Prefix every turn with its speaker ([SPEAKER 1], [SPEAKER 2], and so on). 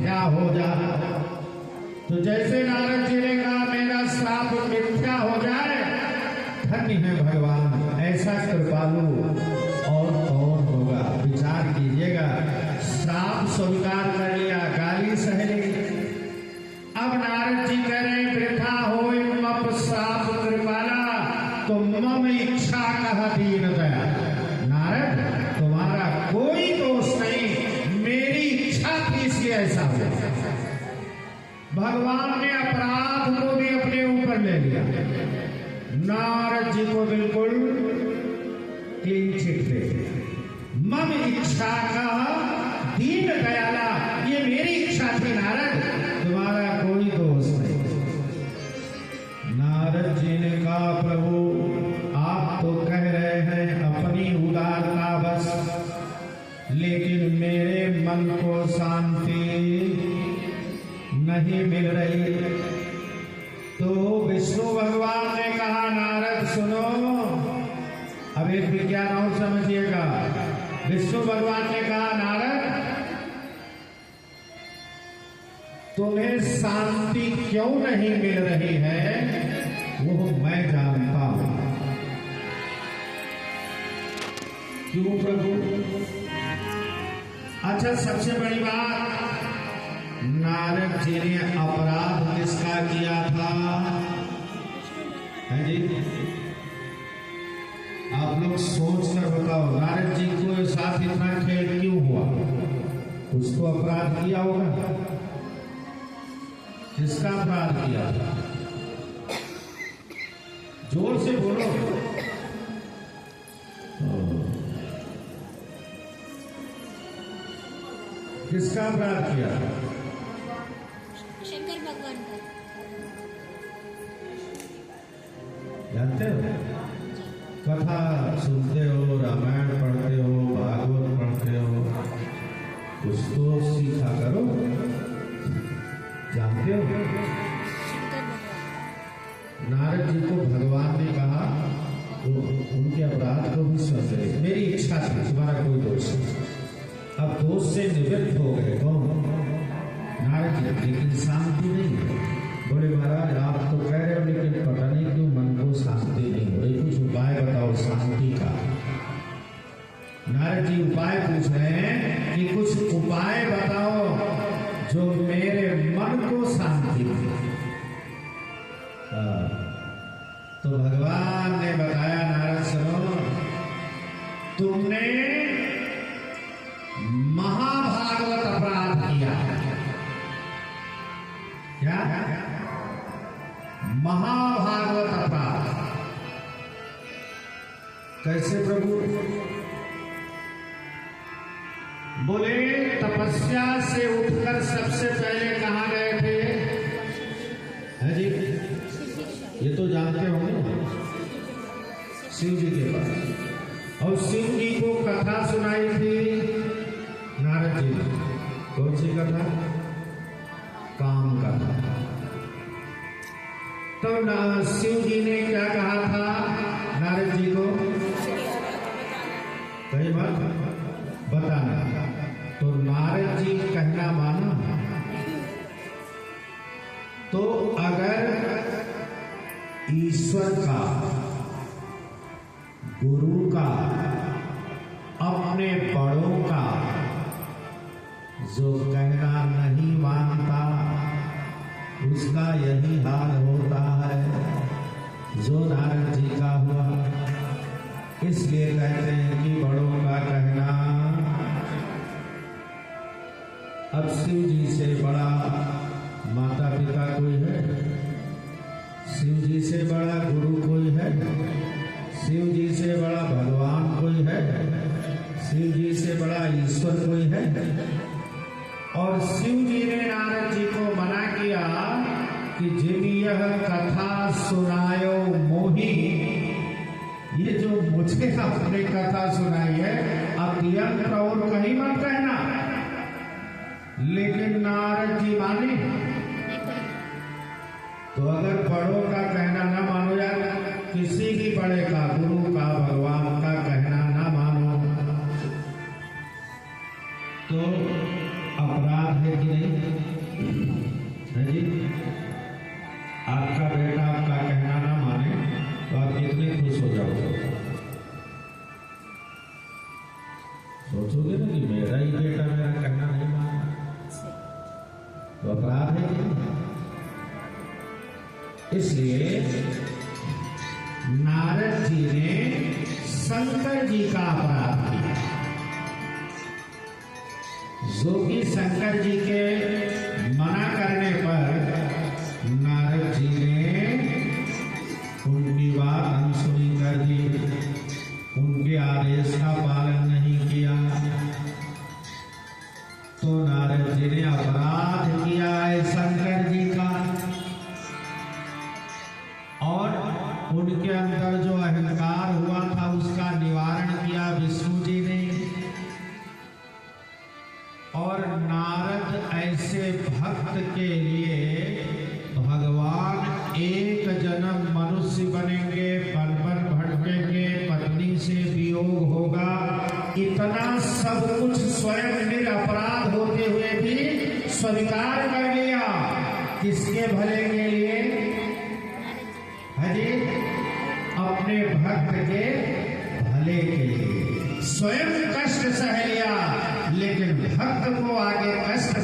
[SPEAKER 1] मिथ्या हो जाए। तो जैसे नारद जी ने कहा मेरा श्राप मिथ्या हो जाए, धन्य है भगवान, ऐसा कृपालु और कौन होगा। विचार कीजिएगा, श्राप स्वीकार कर लिया, गाली सह ली। अब नारद जी कह रहे हैं वृथा हो मप श्राप कृपाला, तो मम इच्छा कहा दीन दया। नारद तुम्हारा कोई दोष नहीं, मेरी इच्छा थी इसलिए ऐसा हो। भगवान ने अपराध को भी अपने ऊपर ले लिया। नारद जी को बिल्कुल क्लीन चिट दे दिया। मम इच्छा का दीन दयाला, ये मेरी इच्छा थी नारद, तुम्हारा कोई दोष नहीं। नारद जी ने कहा प्रभु आप तो कह रहे हैं अपनी उदारता बस, लेकिन मेरे मन को शांति नहीं मिल रही। तो विष्णु भगवान ने कहा नारद सुनो, अब एक विज्ञान और समझिएगा। विष्णु भगवान ने कहा नारद तुम्हें शांति क्यों नहीं मिल रही है वो मैं जानता हूं। क्यों प्रभु? अच्छा सबसे बड़ी बात, नारद जी ने अपराध किसका किया था? है जी, आप लोग सोच कर बताओ, नारद जी को साथ इतना खेल क्यों हुआ? कुछ तो अपराध किया होगा। किसका अपराध किया था? जोर से बोलो। किसका अपराध किया था?
[SPEAKER 2] शंकर भगवान का।
[SPEAKER 1] जानते हो, कथा सुनते हो, रामायण पढ़ते हो, भागवत पढ़ते हो, कुछ तो सीखा करो। जानते हो नारद जी को भगवान ने कहा तो उनके अपराध को भी समझे, मेरी इच्छा थी, तुम्हारा कोई दोष नहीं। अब दोष से निवृत्त हो गए कौन? नारद जी, लेकिन शांति नहीं है। बोले महाराज आप तो कह रहे हो, लेकिन पता नहीं क्यों मन को शांति नहीं हो रही, कुछ उपाय बताओ शांति का। नारद जी उपाय पूछ रहे हैं कि कुछ उपाय बताओ जो मेरे मन को शांति दे। तो भगवान ने बताया नारद सुनो, तुमने महाभागवत अपराध किया। क्या? महाभागवत अपराध। कैसे प्रभु? बोले तपस्या से उठकर सबसे पहले कहाँ गए थे? है जी, ये तो जानते होंगे, शिव जी के पास। और शिव जी को कथा सुनाई थी नारद जी ने। कौन सी कथा? काम कथा। तो शिव जी ने क्या कहा था नारद जी को? कई बार बताना। तो नारद जी कहना माना। तो अगर ईश्वर का, गुरु का, अपने बड़ों का जो कहना नहीं मानता उसका यही हाल होता है जो नारद जी का हुआ। इसलिए कहते हैं कि बड़ों का कहना। अब शिव जी से बड़ा माता पिता कोई है? शिव जी से बड़ा गुरु कोई है? शिव जी से बड़ा भगवान कोई है? शिव जी से बड़ा ईश्वर कोई है? और शिव जी ने नारद जी को मना किया कि जिन यह कथा सुनायो मोही, ये जो मुझे आपने कथा सुनाई है अत्यंत और कहीं मत कहना। लेकिन नारद जी माने। तो अगर बड़ों का कहना ना मानो, यार किसी भी बड़े का, गुरु का, भगवान का कहना ना मानो तो अपराध है कि नहीं? है जी, आपका बेटा आपका कहना ना माने तो आप कितने खुश हो जाओगे? सोचोगे ना कि मेरा ही बेटा मेरा कहना नहीं माना तो अपराध है कि नहीं? इसलिए नारद जी ने शंकर जी का अपराध किया, जो कि शंकर जी के मना करने पर नारद जी ने उनकी बात अनसुनी कर दी, उनके आदेश का पालन नहीं किया, तो नारद जी ने अपराध किया है शंकर जी का। और उनके अंदर जो अहंकार हुआ था उसका निवारण किया विष्णु जी ने। और नारद ऐसे भक्त के लिए भगवान एक जन्म मनुष्य बनेंगे, पल पल भटकेंगे, पत्नी से वियोग होगा, इतना सब कुछ स्वयं निरपराध होते हुए भी स्वीकार कर लिया। किसके भले के लिए? हजी, अपने भक्त के भले के लिए स्वयं कष्ट सह लिया, लेकिन भक्त को आगे कष्ट